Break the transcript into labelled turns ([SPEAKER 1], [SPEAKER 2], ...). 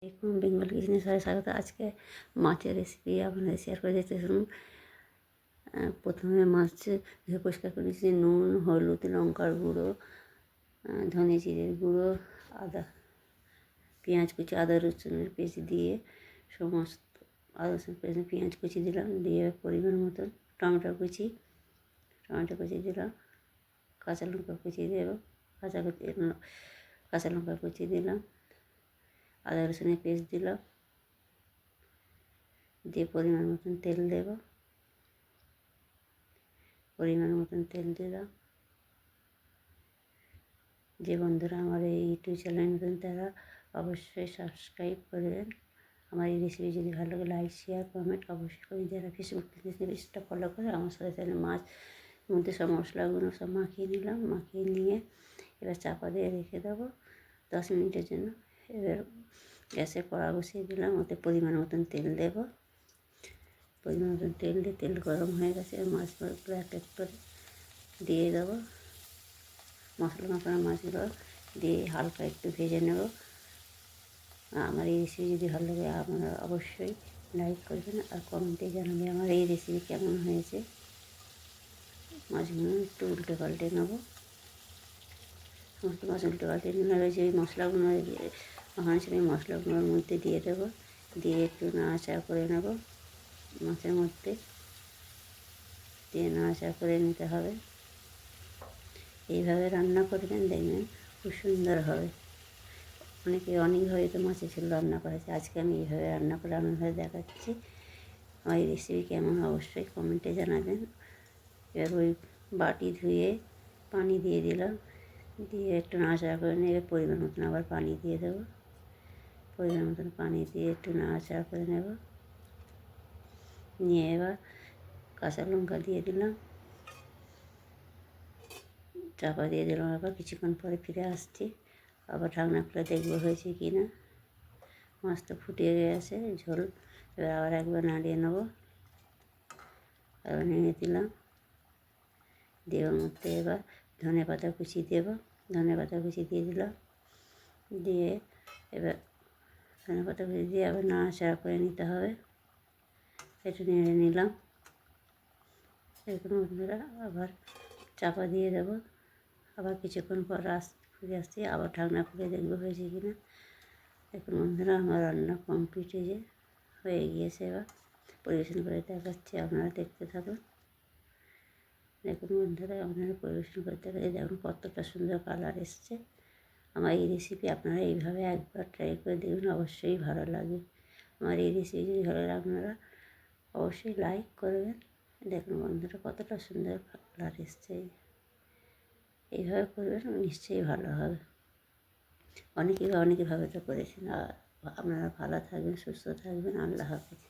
[SPEAKER 1] দেখুন বেঙ্গল কিচেনে সবাই স্বাগত। আজকে মাছের রেসিপি আপনাদের শেয়ার করে দিতে শুনুন। প্রথমে মাছ ধুয়ে পরিষ্কার করে নিচ্ছি। নুন, হলুদ, লঙ্কার গুঁড়ো, ধনে জিরের গুঁড়ো, আদা, পেঁয়াজ কুচি, আদা রসুনের পেস্ট দিয়ে সমস্ত আদা রসুন পেস্ট, পেঁয়াজ কুচি দিলাম, দিয়ে পরিমাণ মতন টমেটো কুচি দিলাম, কাঁচা লঙ্কা কুচি দেবো, কাঁচা লঙ্কা কুচি দিলাম, আদা রসুনের পেস্ট দিলাম, দিয়ে পরিমাণ মতন তেল দেব, দিলাম। যে বন্ধুরা আমার এই ইউটিউব চ্যানেল নতুন তারা অবশ্যই সাবস্ক্রাইব করবেন। আমার এই রেসিপি যদি ভালো লাগে লাইক শেয়ার কমেন্ট অবশ্যই করি। যারা ফেসবুক পেজটা ফলো করে আমার সাথে তাহলে মাছ মধ্যে সব মশলাগুলো সব মাখিয়ে নিলাম। মাখিয়ে নিয়ে এবার চাপা দিয়ে রেখে দেবো 10 মিনিটের জন্য। এবার গ্যাসে কড়া বসিয়ে দিলাম, ওতে পরিমাণ মতন তেল দেবো। পরিমাণ মতন তেল দিয়ে তেল গরম হয়ে গেছে, মাছগুলো এক এক করে দিয়ে দেবো। মশলা মাখানো মাছগুলো দিয়ে হালকা একটু ভেজে নেব। আমার এই রেসিপি যদি ভালো লাগে আপনারা অবশ্যই লাইক করবেন আর কমেন্টে জানাবে আমার এই রেসিপি কেমন হয়েছে। মাছগুলো একটু উল্টে পাল্টে নেবো। সমস্ত মাছ উল্টে পাল্টে নিয়ে যে মশলাগুলো মাখানো ছিল মশলাগুলোর মধ্যে দিয়ে দেবো, দিয়ে একটু নাড়াচাড়া করে নেব। মাছের মধ্যে দিয়ে নাড়াচাড়া করে নিতে হবে। এইভাবে রান্না করবেন, দেখবেন খুব সুন্দর হবে। অনেকভাবে তো মাছের ঝোল রান্না করেছে, আজকে আমি এইভাবে রান্না করে আপনাদের দেখাচ্ছি। আমার এই রেসিপি কেমন অবশ্যই কমেন্টে জানাবেন। এবার ওই বাটি ধুয়ে পানি দিয়ে দিলাম, দিয়ে একটু নাড়াচাড়া করে নিয়ে পরিমাণ মতন আবার পানি দিয়ে দেবো। পরিমাণ মতন পানি দিয়ে একটু নাড়াচাড়া করে নেব। নিয়ে এবার কাঁচা লঙ্কা দিয়ে দিলাম, চাপা দিয়ে দিলাম। আবার কিছুক্ষণ পরে ফিরে আসছি, আবার ঢাকনা খুলে দেখবো হয়েছে কি না। মাছ তো ফুটিয়ে গেছে ঝোল। এবার আবার একবার নাড়িয়ে নেবো। আবার নেড়ে দিলাম, দিয়ে ওর মধ্যে এবার ধনে পাতা কুচি দেবো। ধনে পাতা কুচি দিয়ে দিলাম, দিয়ে এবার ধনে পাতা কুচি দিয়ে আবার নাড়াচাড়া করে নিতে হবে। একটু নেড়ে নিলাম। এরকম বন্ধুরা আবার চাপা দিয়ে দেবো। আবার কিছুক্ষণ পর ফিরে আসছি, আবার ঢাকনা খুলে দেখবো হয়েছে কি না। এখন বন্ধুরা আমার রান্না কমপ্লিট হয়ে গিয়েছে। এবার পরিবেশন করে দেখাচ্ছি, আপনারা দেখতে থাকুন। দেখুন বন্ধুরা আপনারা পরিবেশন করতে গেলে দেখুন কতটা সুন্দর কালার এসছে। আমার এই রেসিপি আপনারা এইভাবে একবার ট্রাই করে দেখুন, অবশ্যই ভালো লাগবে। আমার এই রেসিপি যদি ভালো লাগে আপনারা অবশ্যই লাইক করবেন। দেখুন বন্ধুরা কতটা সুন্দর কালার এসছে। এইভাবে করবেন নিশ্চয়ই ভালো হবে। অনেকেভাবে তো করেছেন। আপনারা ভালো থাকবেন, সুস্থ থাকবেন। আল্লাহ হাফেজ।